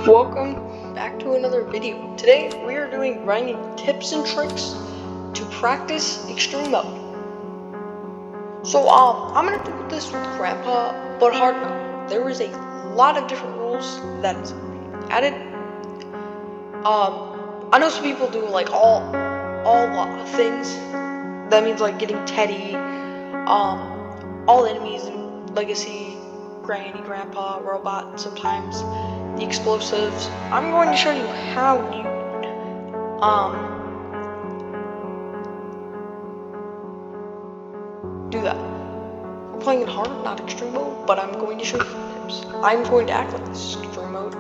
Welcome back to another video. Today we are doing grinding tips and tricks to practice extreme mode. So I'm gonna do this with Grandpa, but hard mode. There is a lot of different rules that is added. I know some people do like all things. That means like getting Teddy, all enemies in Legacy, Granny, Grandpa, Robot, and sometimes the explosives. I'm going to show you how you do that. We're playing in hard, not extreme mode, but I'm going to show you tips. I'm going to act like this is extreme mode,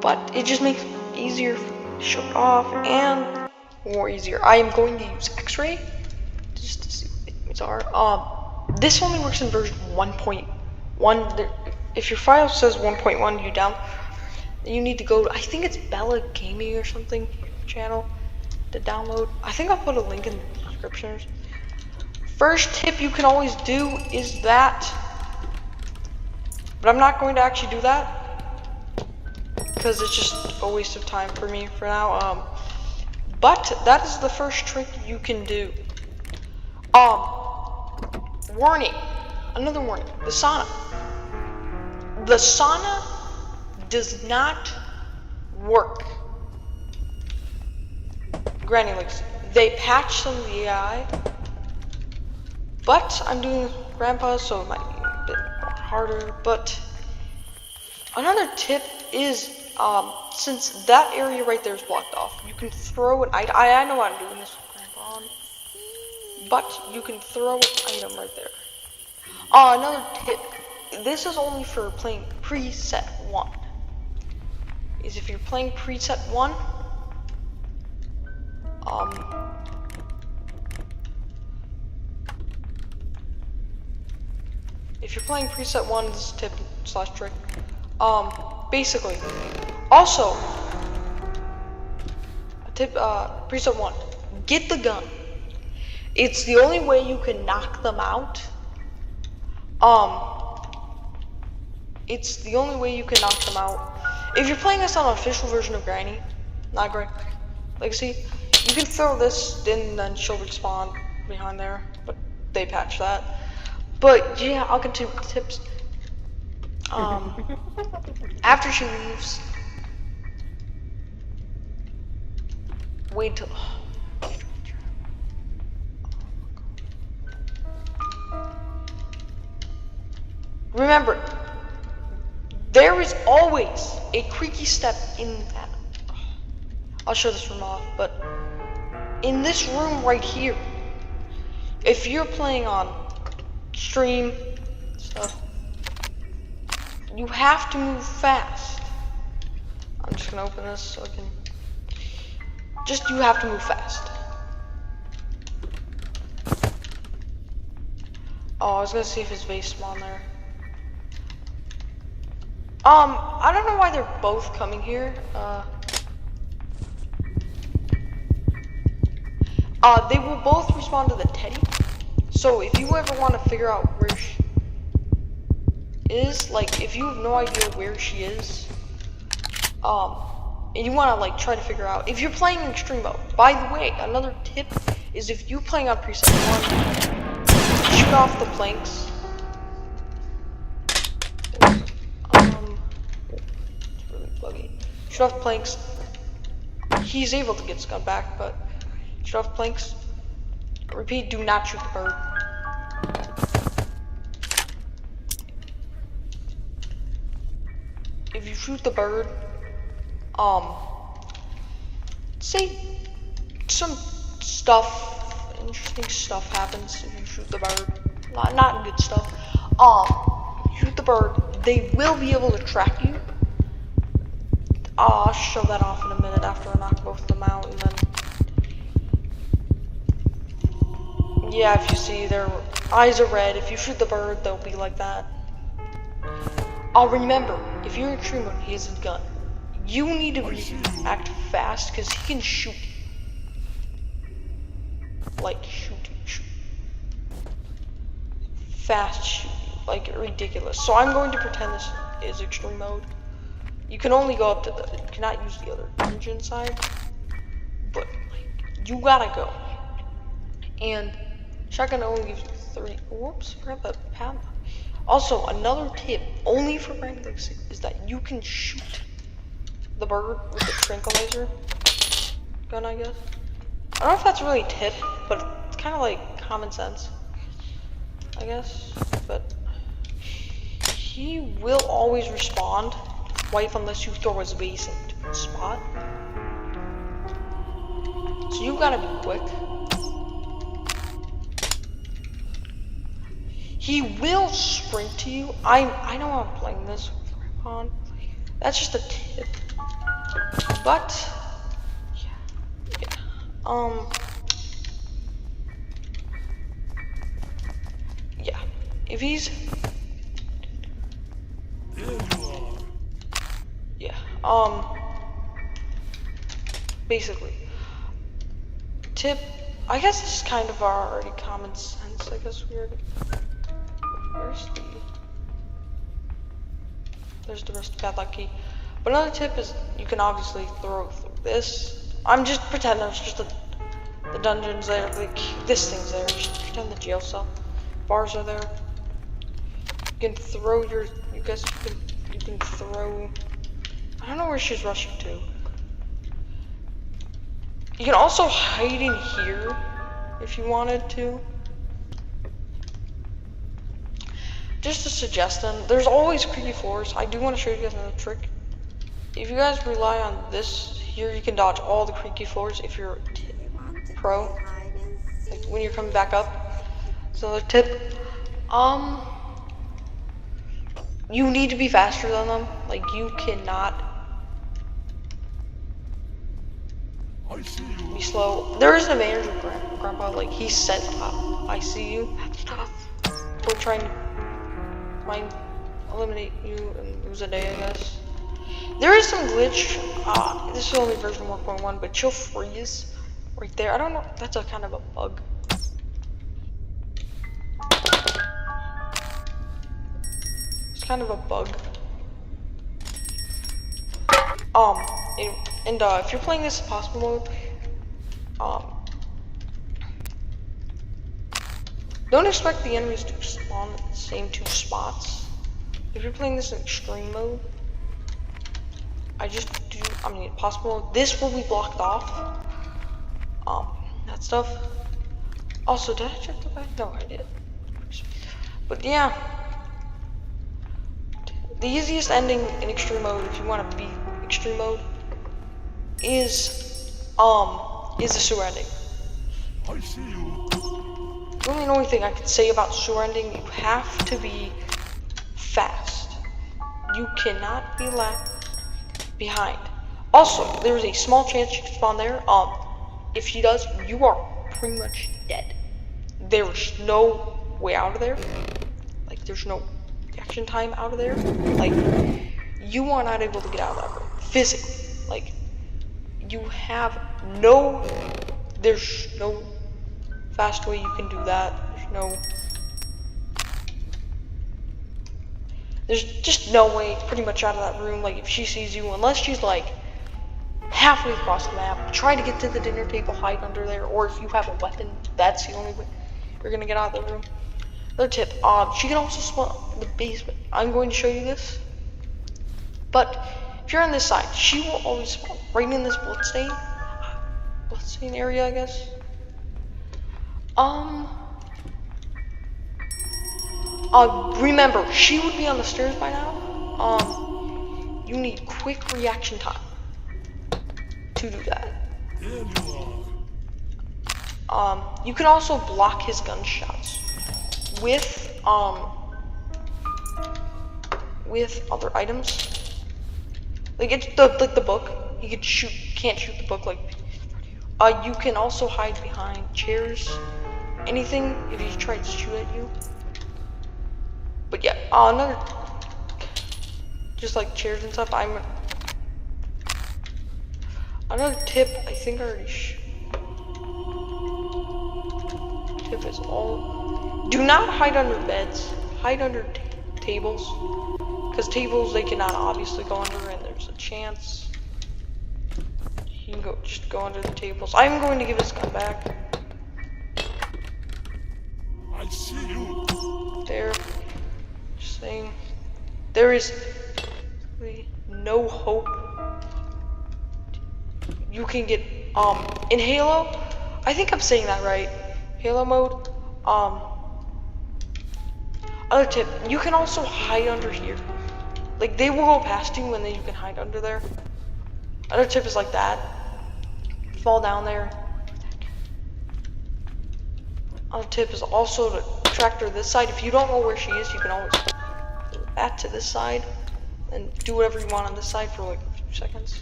but it just makes it easier to show it off and more easier. I am going to use X-ray just to see what the things are. This only works in version 1.1. If your file says 1.1, you need to go to, I think it's Bella Gaming or something channel to download. I think I'll put a link in the description. First tip you can always do is that, but I'm not going to actually do that because it's just a waste of time for me for now. But that is the first trick you can do. Warning, another warning, the sauna. The sauna does not work. Granny Legacy. They patched some of the AI, but I'm doing Grandpa, so it might be a bit more harder. But another tip is, since that area right there is blocked off, you can throw an item. I know I'm doing this with Grandpa, but you can throw an item right there. Another tip. This is only for playing preset 1. Is if you're playing preset 1, if you're playing preset 1, this is tip / trick. Basically, also a tip, preset 1, get the gun. It's the only way you can knock them out. It's the only way you can knock them out. If you're playing this on an official version of Granny, not Granny Legacy, you can throw this in and then she'll respawn behind there, but they patched that. But yeah, I'll continue with the tips. After she leaves, wait till... Remember, there is always a creaky step in that. I'll show this room off, but in this room right here, if you're playing on stream stuff, you have to move fast. I'm just gonna open this so I can. You have to move fast. Oh, I was gonna see if his vase spawned there. I don't know why they're both coming here. They will both respond to the Teddy. So if you ever want to figure out where she is, like if you have no idea where she is, and you want to like try to figure out, if you're playing in extreme mode. By the way, another tip is if you're playing on preset 1, shoot off the planks. Shoot off planks. He's able to get his gun back, but shoot off planks. Repeat, do not shoot the bird. If you shoot the bird, say some interesting stuff happens if you shoot the bird. Not good stuff. Shoot the bird, they will be able to track you. I'll show that off in a minute after I knock both of them out, and then yeah, if you see their eyes are red, if you shoot the bird, they'll be like that. Remember, if you're in extreme mode, he has his gun. You need to react fast because he can shoot. Like shoot. Fast shoot, like ridiculous. So I'm going to pretend this is extreme mode. You can only go up to the, you cannot use the other dungeon side, but like, you gotta go. And shotgun only gives you 3, whoops, grab that pad. Also, another tip, only for Grand Legacy, is that you can shoot the bird with the tranquilizer gun, I guess. I don't know if that's really a tip, but it's kind of like common sense, I guess. But he will always respond wife unless you throw his base into a spot. So you gotta be quick. He will sprint to you. I know I'm playing this on. That's just a tip. But yeah. Yeah. If he's basically tip, I guess this is kind of already common sense. I guess we're there's the rest of padlock key. But another tip is you can obviously throw through this. I'm just pretending there's just the dungeons there, like this thing's there. Just pretend the jail cell bars are there. You can throw your, you can throw. I don't know where she's rushing to. You can also hide in here if you wanted to. Just a suggestion, there's always creaky floors. I do want to show you guys another trick. If you guys rely on this here, you can dodge all the creaky floors if you're pro. Like when you're coming back up. So another tip. You need to be faster than them. Like you cannot be slow. There is an advantage with Grandpa. Like he said, I see you. We're trying to eliminate you and lose a day, I guess. There is some glitch. This is only version 1.1, but she'll freeze right there. I don't know. That's a kind of a bug. It's kind of a bug. If you're playing this impossible mode, don't expect the enemies to spawn at the same 2 spots. If you're playing this in extreme mode, impossible mode, this will be blocked off. That stuff. Also, did I check the back? No, I did. But yeah. The easiest ending in extreme mode, if you want to beat extreme mode, is the sewer ending. I see you. The only thing I could say about sewer ending, you have to be fast. You cannot be left behind. Also, there's a small chance you can spawn there. If she does, you are pretty much dead. There's no way out of there. Like, there's no reaction time out of there. Like, you are not able to get out of that room physically. Like, you have there's no fast way you can do that. There's just no way pretty much out of that room. Like if she sees you, unless she's like halfway across the map, try to get to the dinner table, hide under there, or if you have a weapon, that's the only way you're gonna get out of the room. Another tip, she can also spawn in the basement. I'm going to show you this. But if you're on this side, she will always spawn right in this bloodstain area, I guess. Remember, she would be on the stairs by now. You need quick reaction time to do that. You can also block his gunshots with other items. Like it's the book. You can't shoot the book like. You can also hide behind chairs, anything if he tries to shoot at you. But yeah, another, just like chairs and stuff. Another tip. I think I already. Tip is all. Do not hide under beds. Hide under tables, Because tables, they cannot obviously go under, and there's a chance he can just go under the tables. I'm going to give his gun back. I see you. There. Just saying. There is no hope. You can get, in Halo, I think I'm saying that right. Halo mode, other tip, you can also hide under here. Like, they will go past you and then you can hide under there. Other tip is like that. Fall down there. Other tip is also to track her this side. If you don't know where she is, you can always go back to this side and do whatever you want on this side for like a few seconds.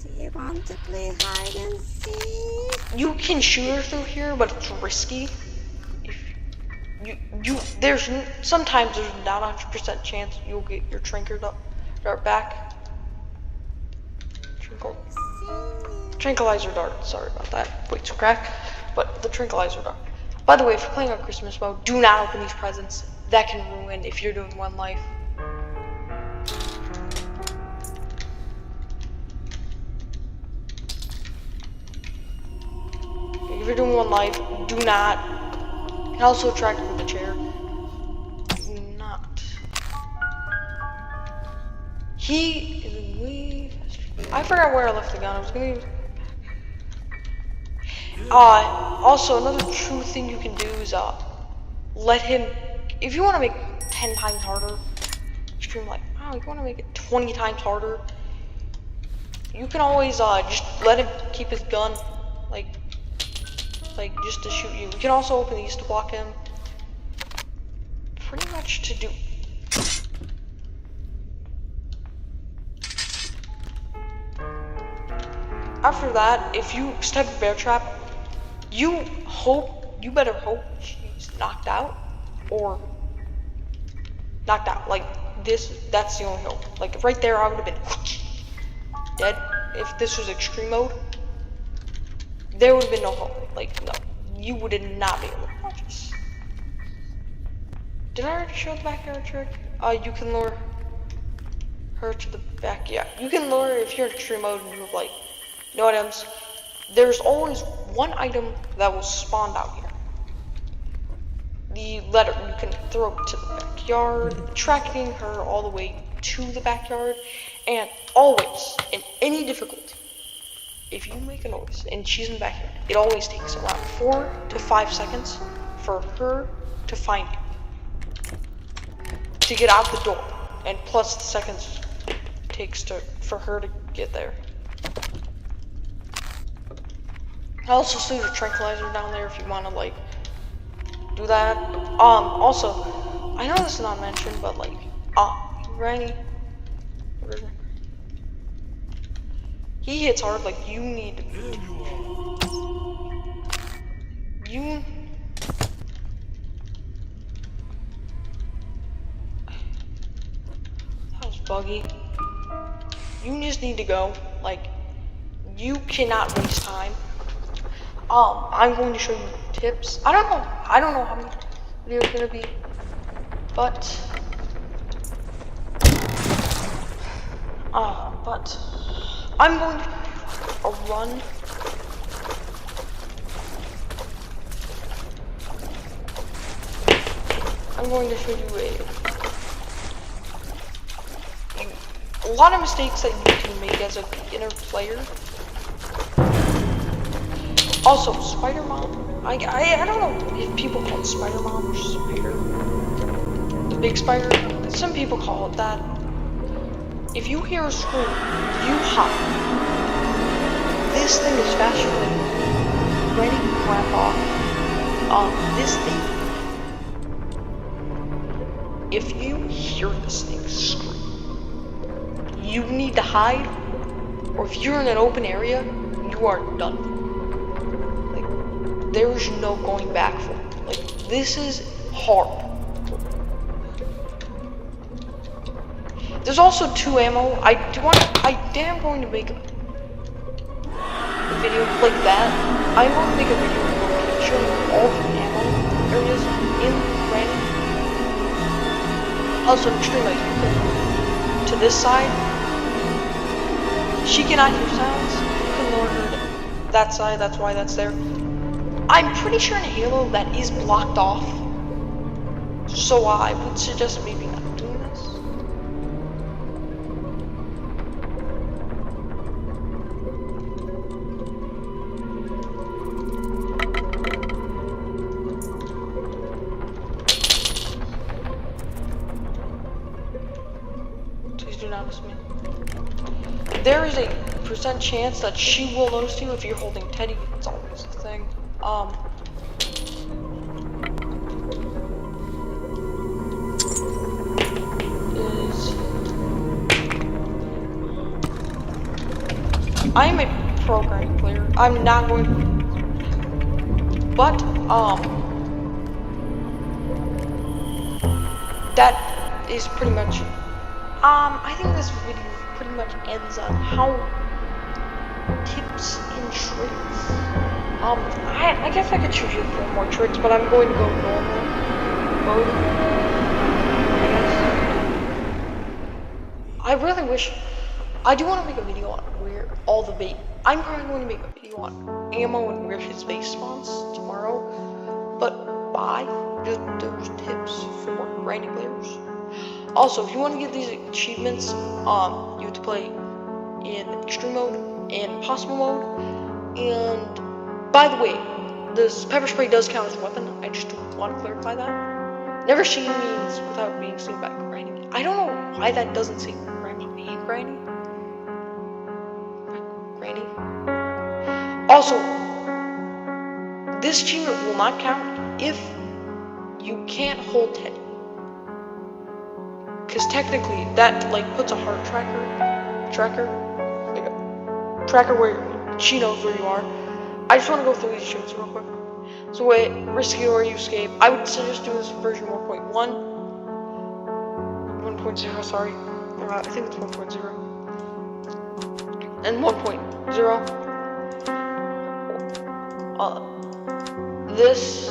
Do you want to play hide and seek? You can shoot her through here, but it's risky. Sometimes there's not a 100% chance you'll get your dart back. Tranquilizer dart, sorry about that. Wait to crack, but the tranquilizer dart. By the way, if you're playing on Christmas mode, do not open these presents. That can ruin if you're doing one life. If you're doing one life, do not. And also attract him with the chair. Do not. He is way faster. I forgot where I left the gun. I was gonna use. Also, another true thing you can do is let him. If you want to make 10 times harder, extreme like, oh, you want to make it 20 times harder. You can always just let him keep his gun, like just to shoot you. You can also open these to block him. Pretty much to do. After that, if you step a bear trap, you better hope she's knocked out or knocked out. Like this, that's the only hope. Like right there, I would have been dead. If this was extreme mode, there would have been no hope. Like, no, you would not be able to watch this. Did I already show the backyard trick? You can lure her to the back. Yeah, you can lure her if you're in extreme mode and you have like no items. There's always one item that will spawn out here. The letter you can throw it to the backyard, tracking her all the way to the backyard, and always, in any difficulty, if you make a noise and she's in the backyard, it always takes around 4 to 5 seconds for her to find you, to get out the door, and plus the seconds it takes for her to get there. I also see the tranquilizer down there if you want to like do that. Also, I know this is not mentioned, but like, Granny, he hits hard. Like you need you. That was buggy. You just need to go. Like you cannot waste time. I'm going to show you tips. I don't know how many videos gonna be, but I'm going to a run. I'm going to show you a lot of mistakes that you can make as a beginner player. Also, Spider Mom. I don't know if people call it Spider Mom or Spider. The big spider. Some people call it that. If you hear a scream, you hop. This thing is faster than Granny Grandpa. This thing. If you hear this thing scream, you need to hide, or if you're in an open area, you are done. There's no going back for it. Like, this is hard. There's also 2 ammo. I am going to make a video like that. I'm going to make a video where I show you all the ammo areas in Granny. Also, extreme light to this side. She cannot hear sounds. You can lower her to that side. That's why that's there. I'm pretty sure in Halo that is blocked off. So I would suggest maybe not doing this. Please do not miss me. There is a % chance that she will notice you if you're holding Teddy. It's always a thing. I'm a programming player. I'm not going to, but that is pretty much. I think this video pretty much ends on how tips and tricks. I guess I could choose you for more tricks, but I'm going to go normal mode. I really wish. I do want to make a video on where all the bait. I'm probably going to make a video on ammo and where his base spawns tomorrow. But bye. Just those tips for grinding players. Also, if you want to get these achievements, you have to play in extreme mode and impossible mode. And by the way, this pepper spray does count as a weapon. I just want to clarify that. Never seen means without being seen by grinding. I don't know why that doesn't say Grandpa being grinding. Also, this achievement will not count if you can't hold Teddy. Because technically, that like puts a heart tracker where she knows where you are. I just want to go through these shoots real quick. So wait, risky or you escape. I would suggest doing this version 1.0, sorry. I think it's 1.0. And 1.0. This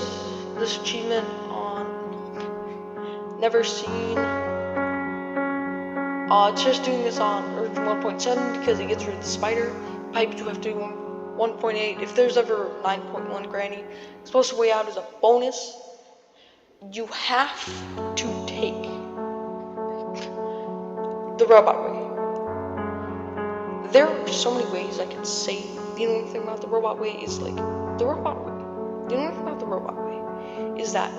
achievement on Never Seen. It's just doing this on version 1.7 because it gets rid of the spider. Pipe you have to do 1.8. If there's ever 9.1 Granny, it's supposed to weigh out as a bonus. You have to take the robot way. There are so many ways I can say. The only thing about the robot way is like the robot way. The only thing about the robot way is that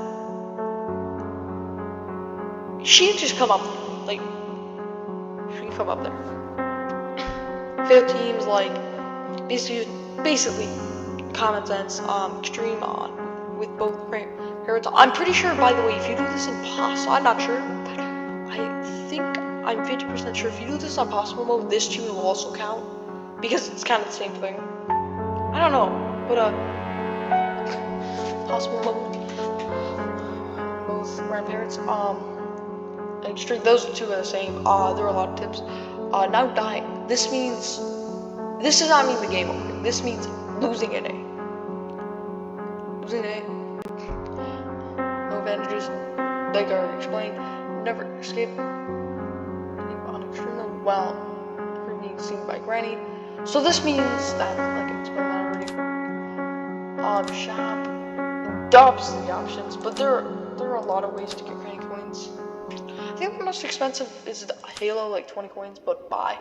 she can just come up, like she can come up there. Fail teams like basically common sense, extreme on with both parents. I'm pretty sure, by the way, if you do this in possible, I'm not sure, but I think I'm 50% sure if you do this on possible mode, this tune will also count because it's kind of the same thing. I don't know, but possible mode, both grandparents, extreme. Those two are the same. There are a lot of tips. Now dying. This means. This does not mean the game over. This means losing an A. Losing an A. No advantages. Like I already explained. Never escape. On extreme mode. Well, for being seen by Granny. So this means that, like I explained that already. Shop. Obviously the options, but there are a lot of ways to get Granny coins. I think the most expensive is the Halo, like 20 coins, but buy.